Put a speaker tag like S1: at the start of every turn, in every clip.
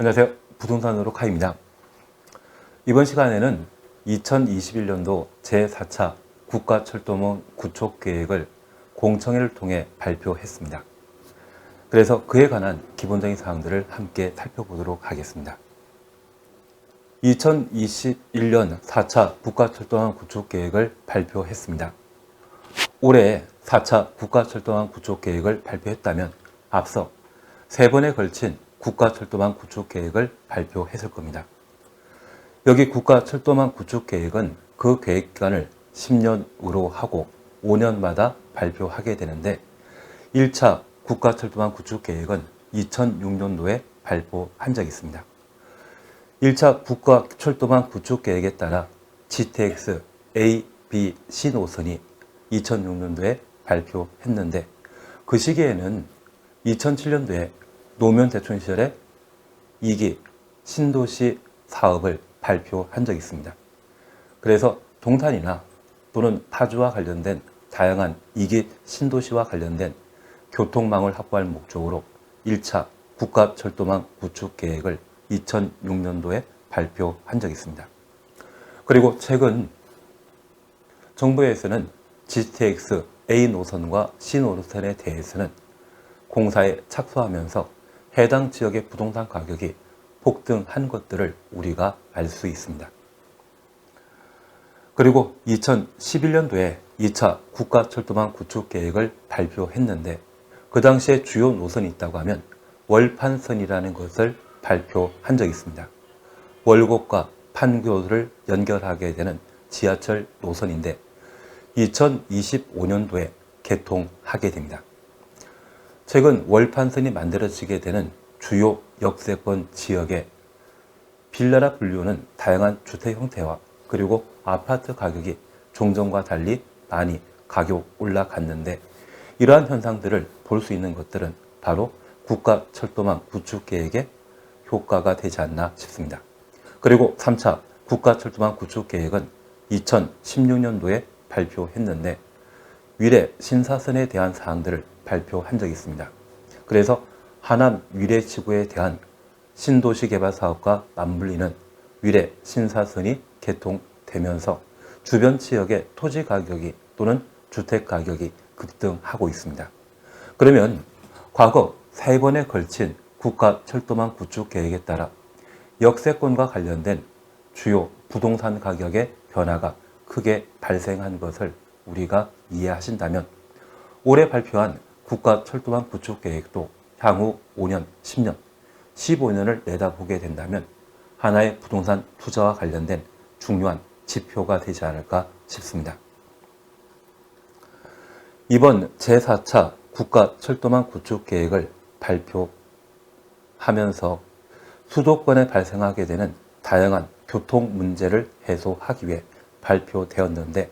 S1: 안녕하세요. 부동산으로 카입니다. 이번 시간에는 2021년도 제4차 국가철도망 구축계획을 공청회를 통해 발표했습니다. 그래서 그에 관한 기본적인 사항들을 함께 살펴보도록 하겠습니다. 2021년 4차 국가철도망 구축계획을 발표했습니다. 올해 4차 국가철도망 구축계획을 발표했다면 앞서 3번에 걸친 국가철도망 구축계획을 발표했을 겁니다. 여기 국가철도망 구축계획은 그 계획기간을 10년으로 하고 5년마다 발표하게 되는데 1차 국가철도망 구축계획은 2006년도에 발표한 적이 있습니다. 1차 국가철도망 구축계획에 따라 GTX A, B, C 노선이 2006년도에 발표했는데 그 시기에는 2007년도에 노무현 대통령 시절에 2기 신도시 사업을 발표한 적이 있습니다. 그래서 동탄이나 또는 파주와 관련된 다양한 2기 신도시와 관련된 교통망을 확보할 목적으로 1차 국가철도망 구축계획을 2006년도에 발표한 적이 있습니다. 그리고 최근 정부에서는 GTX A 노선과 C 노선에 대해서는 공사에 착수하면서 해당 지역의 부동산 가격이 폭등한 것들을 우리가 알 수 있습니다. 그리고 2011년도에 2차 국가철도망 구축계획을 발표했는데 그 당시에 주요 노선이 있다고 하면 월판선이라는 것을 발표한 적이 있습니다. 월곡과 판교를 연결하게 되는 지하철 노선인데 2025년도에 개통하게 됩니다. 최근 월판선이 만들어지게 되는 주요 역세권 지역에 빌라라 불리우는 다양한 주택 형태와 그리고 아파트 가격이 종전과 달리 많이 가격 올라갔는데 이러한 현상들을 볼 수 있는 것들은 바로 국가철도망 구축계획의 효과가 되지 않나 싶습니다. 그리고 3차 국가철도망 구축계획은 2016년도에 발표했는데 위례 신사선에 대한 사항들을 발표한 적이 있습니다. 그래서 하남 위례지구에 대한 신도시 개발 사업과 맞물리는 위례 신사선이 개통되면서 주변 지역의 토지 가격이 또는 주택 가격이 급등하고 있습니다. 그러면 과거 3번에 걸친 국가철도망 구축계획에 따라 역세권과 관련된 주요 부동산 가격의 변화가 크게 발생한 것을 우리가 이해하신다면 올해 발표한 국가철도망 구축계획도 향후 5년, 10년, 15년을 내다보게 된다면 하나의 부동산 투자와 관련된 중요한 지표가 되지 않을까 싶습니다. 이번 제4차 국가철도망 구축계획을 발표하면서 수도권에 발생하게 되는 다양한 교통 문제를 해소하기 위해 발표되었는데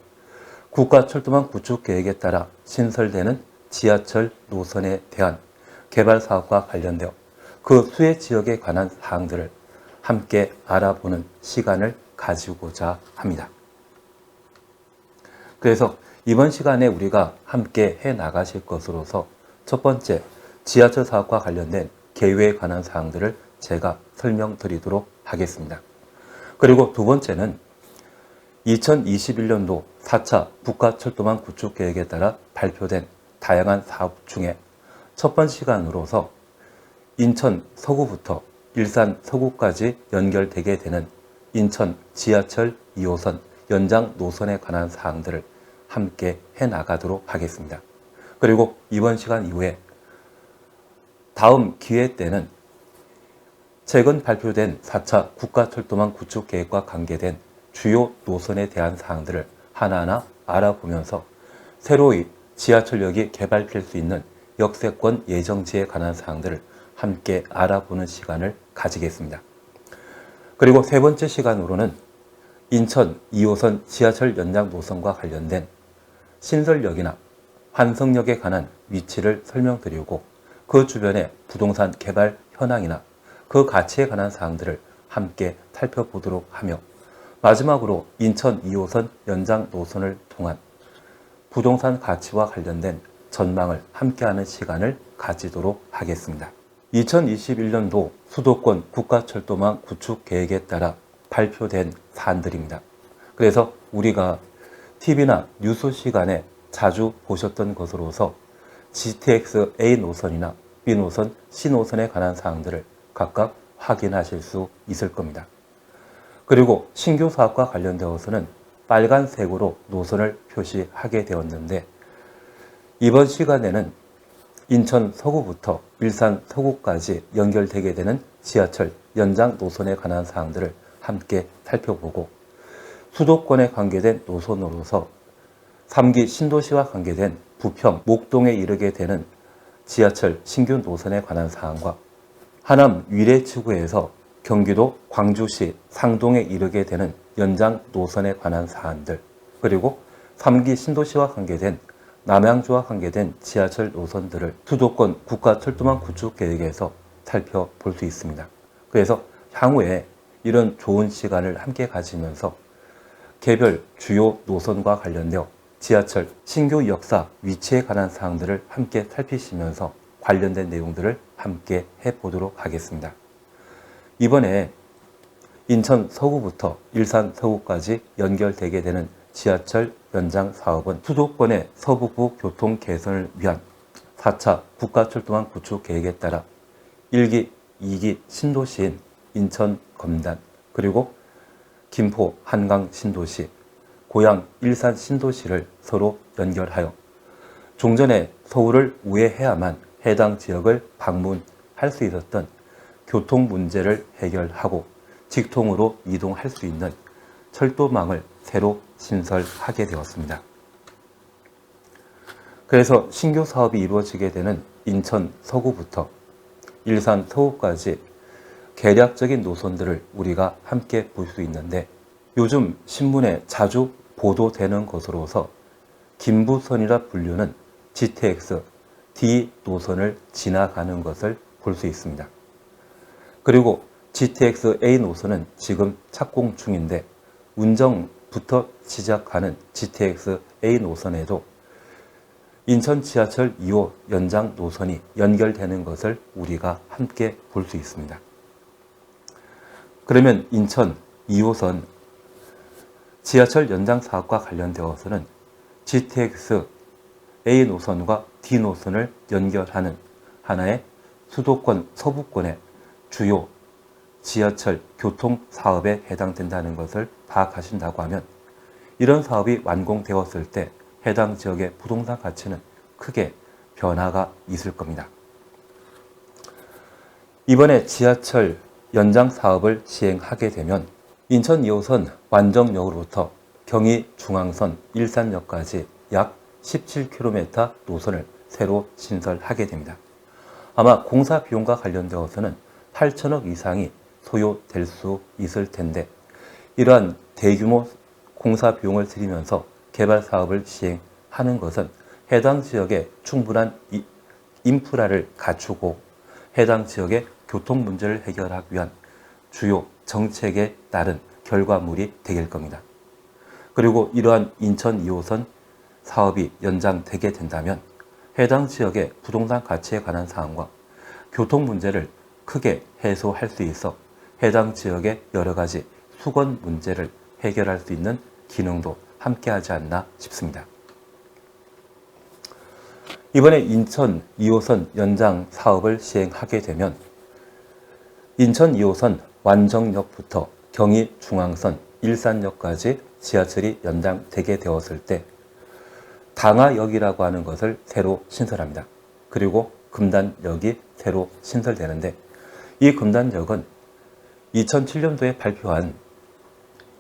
S1: 국가철도망 구축계획에 따라 신설되는 지하철 노선에 대한 개발 사업과 관련되어 그 수혜 지역에 관한 사항들을 함께 알아보는 시간을 가지고자 합니다. 그래서 이번 시간에 우리가 함께 해 나가실 것으로서 첫 번째, 지하철 사업과 관련된 계획에 관한 사항들을 제가 설명드리도록 하겠습니다. 그리고 두 번째는 2021년도 4차 국가철도망 구축계획에 따라 발표된 다양한 사업 중에 첫 번째 시간으로서 인천 서구부터 일산 서구까지 연결되게 되는 인천 지하철 2호선 연장 노선에 관한 사항들을 함께 해나가도록 하겠습니다. 그리고 이번 시간 이후에 다음 기회 때는 최근 발표된 4차 국가철도망 구축계획과 관계된 주요 노선에 대한 사항들을 하나하나 알아보면서 새로이 지하철역이 개발될 수 있는 역세권 예정지에 관한 사항들을 함께 알아보는 시간을 가지겠습니다. 그리고 세 번째 시간으로는 인천 2호선 지하철 연장 노선과 관련된 신설역이나 환성역에 관한 위치를 설명드리고 그 주변의 부동산 개발 현황이나 그 가치에 관한 사항들을 함께 살펴보도록 하며 마지막으로 인천 2호선 연장 노선을 통한 부동산 가치와 관련된 전망을 함께하는 시간을 가지도록 하겠습니다. 2021년도 수도권 국가철도망 구축 계획에 따라 발표된 사안들입니다. 그래서 우리가 TV나 뉴스 시간에 자주 보셨던 것으로서 GTX A 노선이나 B 노선, C 노선에 관한 사항들을 각각 확인하실 수 있을 겁니다. 그리고 신규 사업과 관련되어서는 빨간색으로 노선을 표시하게 되었는데, 이번 시간에는 인천 서구부터 일산 서구까지 연결되게 되는 지하철 연장 노선에 관한 사항들을 함께 살펴보고, 수도권에 관계된 노선으로서 3기 신도시와 관계된 부평, 목동에 이르게 되는 지하철 신규 노선에 관한 사항과 하남 위례지구에서 경기도 광주시 상동에 이르게 되는 연장 노선에 관한 사안들, 그리고 3기 신도시와 관계된 남양주와 관계된 지하철 노선들을 수도권 국가철도망 구축 계획에서 살펴볼 수 있습니다. 그래서 향후에 이런 좋은 시간을 함께 가지면서 개별 주요 노선과 관련되어 지하철 신규 역사 위치에 관한 사항들을 함께 살피시면서 관련된 내용들을 함께 해보도록 하겠습니다. 이번에 인천 서구부터 일산 서구까지 연결되게 되는 지하철 연장 사업은 수도권의 서북부 교통 개선을 위한 4차 국가철도망 구축 계획에 따라 1기, 2기 신도시인 인천 검단, 그리고 김포 한강 신도시, 고양 일산 신도시를 서로 연결하여 종전에 서울을 우회해야만 해당 지역을 방문할 수 있었던 교통 문제를 해결하고 직통으로 이동할 수 있는 철도망을 새로 신설하게 되었습니다. 그래서 신규 사업이 이루어지게 되는 인천 서구부터 일산 서구까지 개략적인 노선들을 우리가 함께 볼 수 있는데, 요즘 신문에 자주 보도되는 것으로서 김부선이라 불리는 GTX D 노선을 지나가는 것을 볼 수 있습니다. 그리고 GTX A 노선은 지금 착공 중인데, 운정부터 시작하는 GTX A 노선에도 인천 지하철 2호 연장 노선이 연결되는 것을 우리가 함께 볼 수 있습니다. 그러면 인천 2호선 지하철 연장 사업과 관련되어서는 GTX A 노선과 D 노선을 연결하는 하나의 수도권 서부권의 주요 지하철 교통 사업에 해당된다는 것을 파악하신다고 하면, 이런 사업이 완공되었을 때 해당 지역의 부동산 가치는 크게 변화가 있을 겁니다. 이번에 지하철 연장 사업을 시행하게 되면 인천 2호선 완정역으로부터 경의중앙선 일산역까지 약 17km 노선을 새로 신설하게 됩니다. 아마 공사 비용과 관련되어서는 8천억 이상이 소요될 수 있을 텐데, 이러한 대규모 공사 비용을 들이면서 개발 사업을 시행하는 것은 해당 지역에 충분한 인프라를 갖추고 해당 지역의 교통 문제를 해결하기 위한 주요 정책에 따른 결과물이 되길 겁니다. 그리고 이러한 인천 2호선 사업이 연장되게 된다면 해당 지역의 부동산 가치에 관한 사항과 교통 문제를 크게 해소할 수 있어 해당 지역의 여러 가지 수건 문제를 해결할 수 있는 기능도 함께하지 않나 싶습니다. 이번에 인천 2호선 연장 사업을 시행하게 되면 인천 2호선 완정역부터 경의중앙선 일산역까지 지하철이 연장되게 되었을 때 당하역이라고 하는 것을 새로 신설합니다. 그리고 금단역이 새로 신설되는데, 이 금단역은 2007년도에 발표한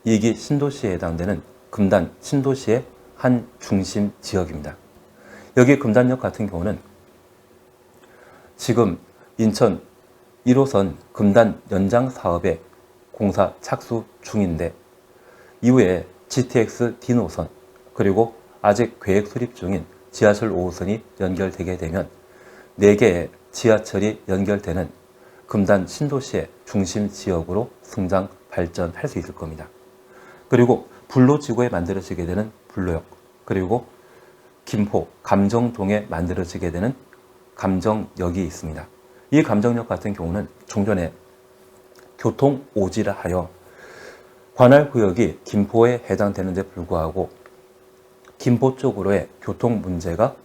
S1: 2기 신도시에 해당되는 금단 신도시의 한 중심 지역입니다. 여기 금단역 같은 경우는 지금 인천 1호선 금단 연장 사업의 공사 착수 중인데, 이후에 GTX D 노선 그리고 아직 계획 수립 중인 지하철 5호선이 연결되게 되면 4개의 지하철이 연결되는 금단 신도시의 중심 지역으로 성장 발전할 수 있을 겁니다. 그리고 불로지구에 만들어지게 되는 불로역, 그리고 김포 감정동에 만들어지게 되는 감정역이 있습니다. 이 감정역 같은 경우는 종전에 교통 오지를 하여 관할 구역이 김포에 해당되는 데 불구하고 김포 쪽으로의 교통 문제가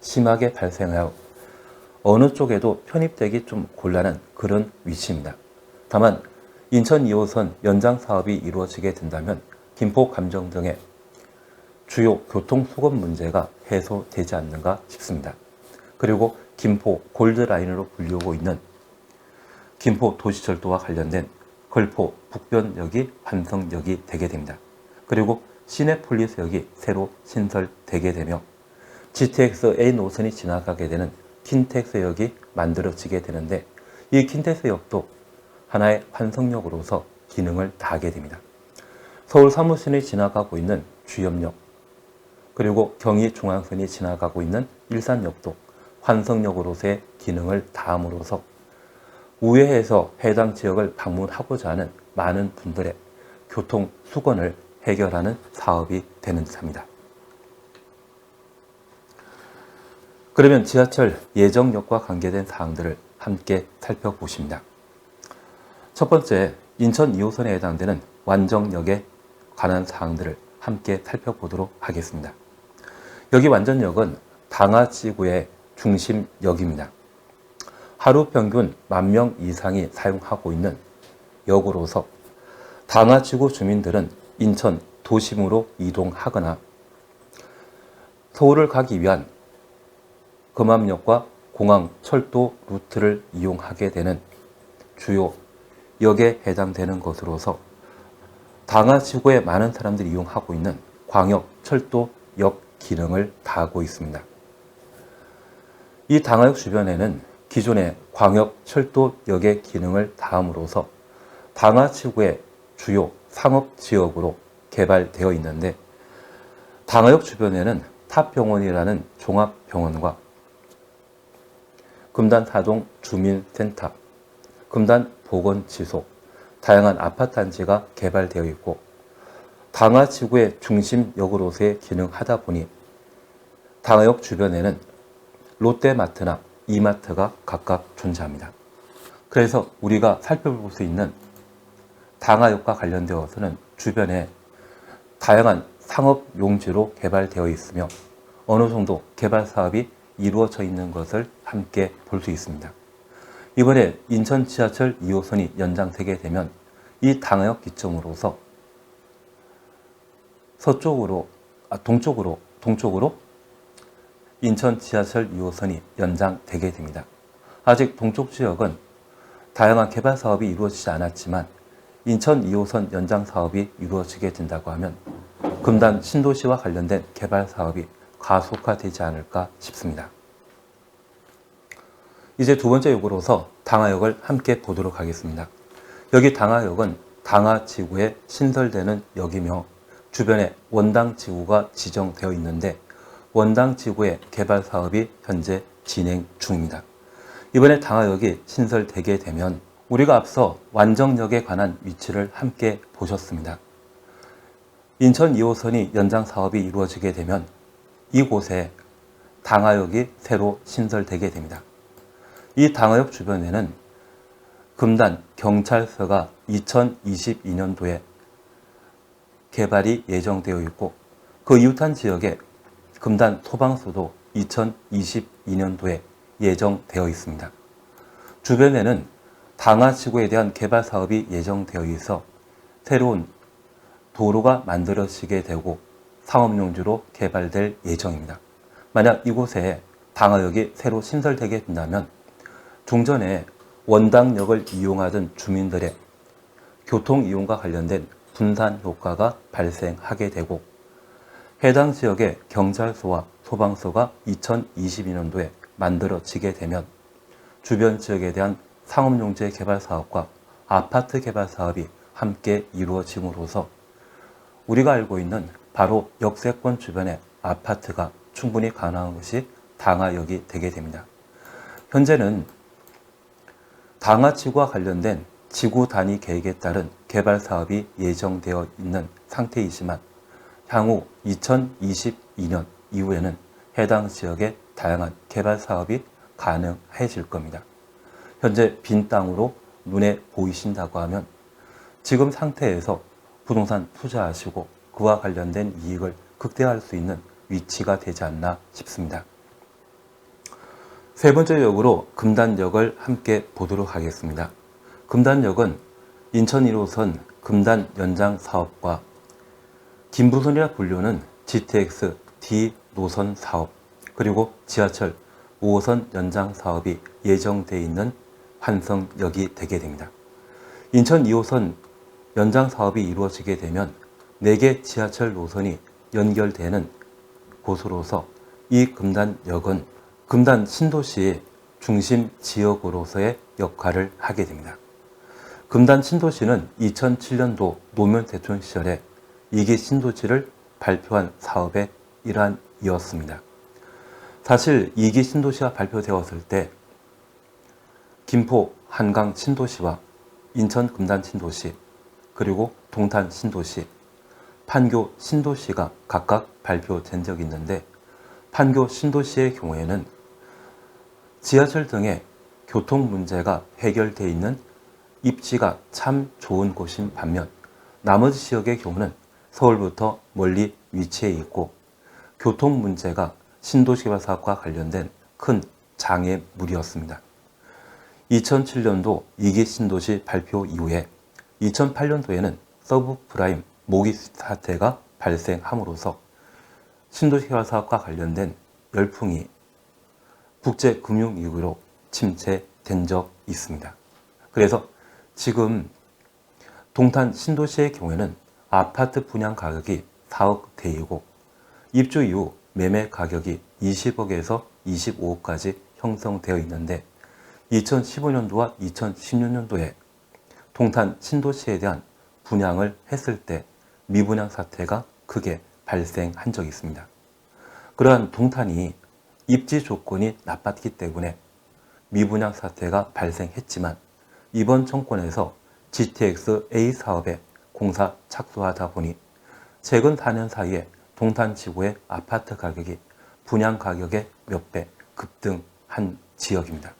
S1: 심하게 발생하여 어느 쪽에도 편입되기 좀 곤란한 그런 위치입니다. 다만 인천 2호선 연장 사업이 이루어지게 된다면 김포 감정 등의 주요 교통 수급 문제가 해소되지 않는가 싶습니다. 그리고 김포 골드라인으로 불리우고 있는 김포 도시철도와 관련된 걸포 북변역이 완성역이 되게 됩니다. 그리고 시내폴리스역이 새로 신설되게 되며 GTX A 노선이 지나가게 되는 킨텍스역이 만들어지게 되는데 이 킨텍스역도 하나의 환승역으로서 기능을 다하게 됩니다. 서울 사무실이 지나가고 있는 주염역 그리고 경의중앙선이 지나가고 있는 일산역도 환승역으로서의 기능을 다함으로써 우회해서 해당 지역을 방문하고자 하는 많은 분들의 교통 수건을 해결하는 사업이 되는 듯합니다. 그러면 지하철 예정역과 관계된 사항들을 함께 살펴보십니다. 첫 번째, 인천 2호선에 해당되는 완정역에 관한 사항들을 함께 살펴보도록 하겠습니다. 여기 완전역은 당하지구의 중심역입니다. 하루 평균 10,000명 이상이 사용하고 있는 역으로서 당하지구 주민들은 인천 도심으로 이동하거나 서울을 가기 위한 금암역과 공항 철도 루트를 이용하게 되는 주요 역에 해당되는 것으로서 당하지구에 많은 사람들이 이용하고 있는 광역 철도역 기능을 다하고 있습니다. 이 당하역 주변에는 기존의 광역 철도역의 기능을 다함으로써 당하지구의 주요 상업지역으로 개발되어 있는데 당하역 주변에는 탑병원이라는 종합병원과 금단사동 주민센터, 금단보건지소, 다양한 아파트 단지가 개발되어 있고 당하지구의 중심역으로서의 기능하다 보니 당하역 주변에는 롯데마트나 이마트가 각각 존재합니다. 그래서 우리가 살펴볼 수 있는 당하역과 관련되어서는 주변에 다양한 상업용지로 개발되어 있으며 어느 정도 개발 사업이 이루어져 있는 것을 함께 볼 수 있습니다. 이번에 인천 지하철 2호선이 연장되게 되면 이 당하역 기점으로서 동쪽으로 인천 지하철 2호선이 연장되게 됩니다. 아직 동쪽 지역은 다양한 개발 사업이 이루어지지 않았지만 인천 2호선 연장 사업이 이루어지게 된다고 하면 금단 신도시와 관련된 개발 사업이 가속화되지 않을까 싶습니다. 이제 두 번째 역으로서 당하역을 함께 보도록 하겠습니다. 여기 당하역은 당하지구에 신설되는 역이며 주변에 원당지구가 지정되어 있는데 원당지구의 개발 사업이 현재 진행 중입니다. 이번에 당하역이 신설되게 되면 우리가 앞서 완정역에 관한 위치를 함께 보셨습니다. 인천 2호선이 연장 사업이 이루어지게 되면 이곳에 당하역이 새로 신설되게 됩니다. 이 당하역 주변에는 금단 경찰서가 2022년도에 개발이 예정되어 있고 그 이웃한 지역에 금단 소방서도 2022년도에 예정되어 있습니다. 주변에는 당하지구에 대한 개발 사업이 예정되어 있어 새로운 도로가 만들어지게 되고 상업용지로 개발될 예정입니다. 만약 이곳에 당하역이 새로 신설되게 된다면 종전에 원당역을 이용하던 주민들의 교통 이용과 관련된 분산 효과가 발생하게 되고 해당 지역의 경찰서와 소방서가 2022년도에 만들어지게 되면 주변 지역에 대한 상업용지 개발 사업과 아파트 개발 사업이 함께 이루어짐으로써 우리가 알고 있는 바로 역세권 주변의 아파트가 충분히 가능한 것이 당하역이 되게 됩니다. 현재는 당하지구와 관련된 지구 단위 계획에 따른 개발 사업이 예정되어 있는 상태이지만 향후 2022년 이후에는 해당 지역의 다양한 개발 사업이 가능해질 겁니다. 현재 빈 땅으로 눈에 보이신다고 하면 지금 상태에서 부동산 투자하시고 그와 관련된 이익을 극대화할 수 있는 위치가 되지 않나 싶습니다. 세 번째 역으로 금단역을 함께 보도록 하겠습니다. 금단역은 인천 1호선 금단 연장 사업과 김부선이라 불리는 GTX D 노선 사업, 그리고 지하철 5호선 연장 사업이 예정되어 있는 환성역이 되게 됩니다. 인천 2호선 연장 사업이 이루어지게 되면 4개 지하철 노선이 연결되는 곳으로서 이 금단역은 금단 신도시의 중심 지역으로서의 역할을 하게 됩니다. 금단 신도시는 2007년도 노무현 대통령 시절에 2기 신도시를 발표한 사업의 일환이었습니다. 사실 2기 신도시가 발표되었을 때 김포 한강 신도시와 인천 금단 신도시, 그리고 동탄 신도시, 판교 신도시가 각각 발표된 적이 있는데, 판교 신도시의 경우에는 지하철 등의 교통 문제가 해결되어 있는 입지가 참 좋은 곳인 반면 나머지 지역의 경우는 서울부터 멀리 위치해 있고 교통 문제가 신도시 개발 사업과 관련된 큰 장애물이었습니다. 2007년도 2기 신도시 발표 이후에 2008년도에는 서브프라임 모기 사태가 발생함으로써 신도시 개발 사업과 관련된 열풍이 국제금융위기로 침체된 적이 있습니다. 그래서 지금 동탄 신도시의 경우에는 아파트 분양 가격이 4억대이고 입주 이후 매매 가격이 20억에서 25억까지 형성되어 있는데, 2015년도와 2016년도에 동탄 신도시에 대한 분양을 했을 때 미분양 사태가 크게 발생한 적이 있습니다. 그러한 동탄이 입지 조건이 나빴기 때문에 미분양 사태가 발생했지만, 이번 정권에서 GTX A 사업에 공사 착수하다 보니 최근 4년 사이에 동탄 지구의 아파트 가격이 분양 가격의 몇 배 급등한 지역입니다.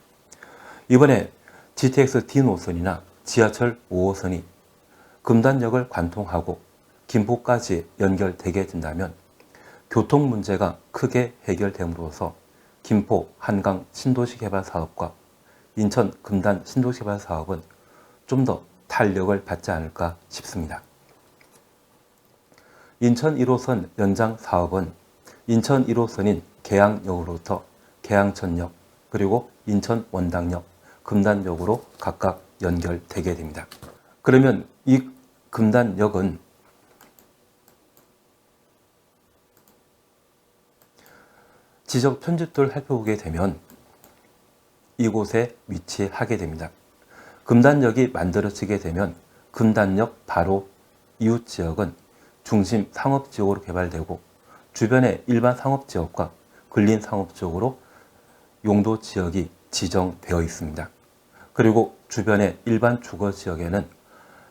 S1: 이번에 GTX D 노선이나 지하철 5호선이 금단역을 관통하고 김포까지 연결되게 된다면 교통 문제가 크게 해결됨으로써 김포 한강 신도시 개발 사업과 인천 금단 신도시 개발 사업은 좀 더 탄력을 받지 않을까 싶습니다. 인천 1호선 연장 사업은 인천 1호선인 계양역으로부터 계양천역, 그리고 인천 원당역, 금단역으로 각각 연결되게 됩니다. 그러면 이 금단역은 지적 편집도를 살펴보게 되면 이곳에 위치하게 됩니다. 금단역이 만들어지게 되면 금단역 바로 이웃 지역은 중심 상업지역으로 개발되고 주변의 일반 상업지역과 근린 상업지역으로 용도 지역이 지정되어 있습니다. 그리고 주변의 일반 주거지역에는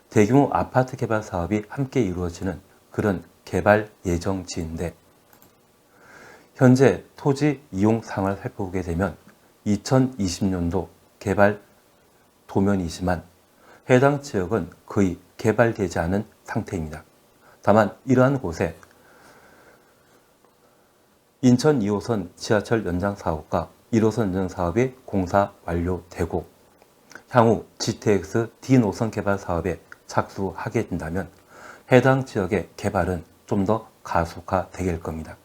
S1: 대규모 아파트 개발 사업이 함께 이루어지는 그런 개발 예정지인데, 현재 토지 이용 상황을 살펴보게 되면 2020년도 개발 도면이지만 해당 지역은 거의 개발되지 않은 상태입니다. 다만 이러한 곳에 인천 2호선 지하철 연장 사업과 1호선 연장 사업이 공사 완료되고 향후 GTX D 노선 개발 사업에 착수하게 된다면 해당 지역의 개발은 좀 더 가속화될 겁니다.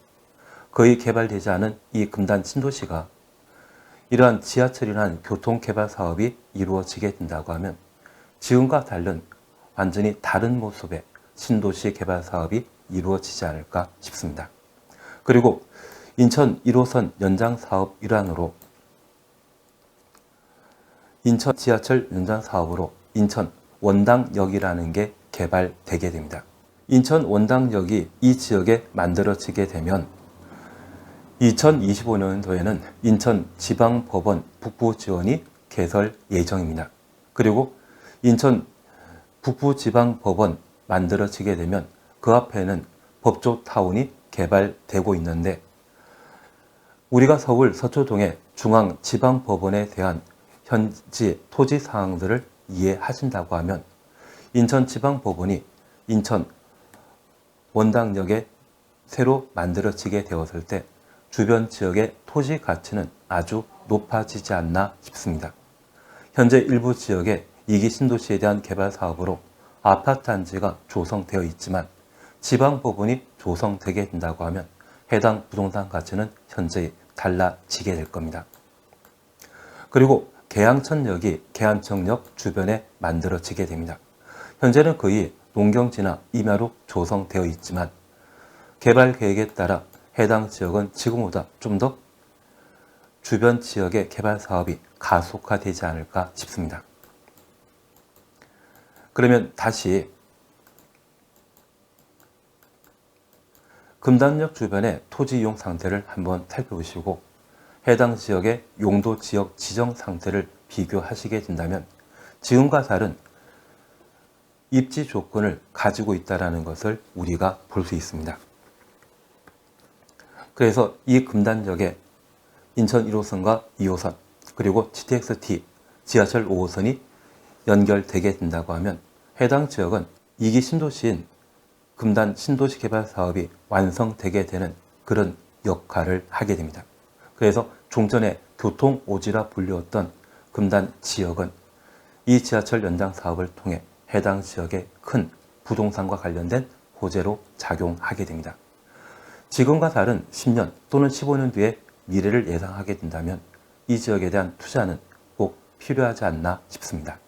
S1: 거의 개발되지 않은 이 금단 신도시가 이러한 지하철이라는 교통개발 사업이 이루어지게 된다고 하면 지금과 다른 완전히 다른 모습의 신도시 개발 사업이 이루어지지 않을까 싶습니다. 그리고 인천 1호선 연장 사업 일환으로 인천 지하철 연장 사업으로 인천 원당역이라는 게 개발되게 됩니다. 인천 원당역이 이 지역에 만들어지게 되면 2025년도에는 인천지방법원 북부지원이 개설 예정입니다. 그리고 인천 북부지방법원 만들어지게 되면 그 앞에는 법조타운이 개발되고 있는데, 우리가 서울 서초동의 중앙지방법원에 대한 현지 토지 사항들을 이해하신다고 하면 인천지방법원이 인천 원당역에 새로 만들어지게 되었을 때 주변 지역의 토지 가치는 아주 높아지지 않나 싶습니다. 현재 일부 지역에 2기 신도시에 대한 개발 사업으로 아파트 단지가 조성되어 있지만 지방법원이 조성되게 된다고 하면 해당 부동산 가치는 현저히 달라지게 될 겁니다. 그리고 계양천역이 계양천역 주변에 만들어지게 됩니다. 현재는 거의 농경지나 임야로 조성되어 있지만 개발 계획에 따라 해당 지역은 지금보다 좀 더 주변 지역의 개발 사업이 가속화되지 않을까 싶습니다. 그러면 다시 금단역 주변의 토지 이용 상태를 한번 살펴보시고 해당 지역의 용도 지역 지정 상태를 비교하시게 된다면 지금과 다른 입지 조건을 가지고 있다는 것을 우리가 볼 수 있습니다. 그래서 이 금단역에 인천 1호선과 2호선 그리고 GTX-T 지하철 5호선이 연결되게 된다고 하면 해당 지역은 2기 신도시인 금단 신도시 개발 사업이 완성되게 되는 그런 역할을 하게 됩니다. 그래서 종전에 교통오지라 불리웠던 금단 지역은 이 지하철 연장 사업을 통해 해당 지역의 큰 부동산과 관련된 호재로 작용하게 됩니다. 지금과 다른 10년 또는 15년 뒤의 미래를 예상하게 된다면 이 지역에 대한 투자는 꼭 필요하지 않나 싶습니다.